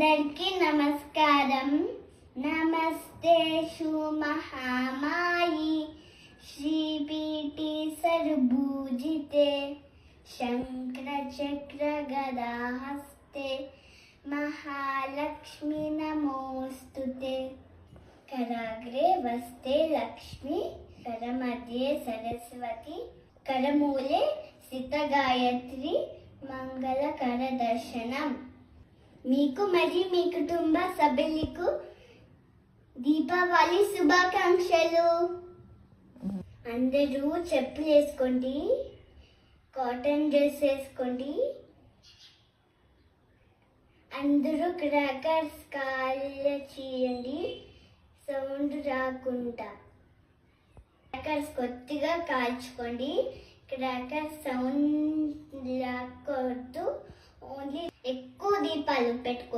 అందరికీ నమస్కారం. నమస్తే మహామాయి శ్రీపీఠి సర్భూజితే శంకరచక్ర గదాహస్తే మహాలక్ష్మి నమోస్తుతే. కరాగ్రే వస్తే లక్ష్మి, కరమధ్యే సరస్వతి, కరమూలే స్థిత గాయత్రి, మంగళకర దర్శనం. మీకు మరియు మీ కుటుంబ సభ్యులకు దీపావళి శుభాకాంక్షలు. అందరూ చెప్పులు వేసుకోండి, కాటన్ డ్రెస్ వేసుకోండి. అందరూ క్రాకర్స్ కాల్చేయండి, సౌండ్ రాకుండా. క్రాకర్స్ కొద్దిగా కాల్చుకోండి, క్రాకర్స్ సౌండ్ రాకూడదు. ఓన్లీ ఎక్కువ దీపాలు పెట్టుకోండి.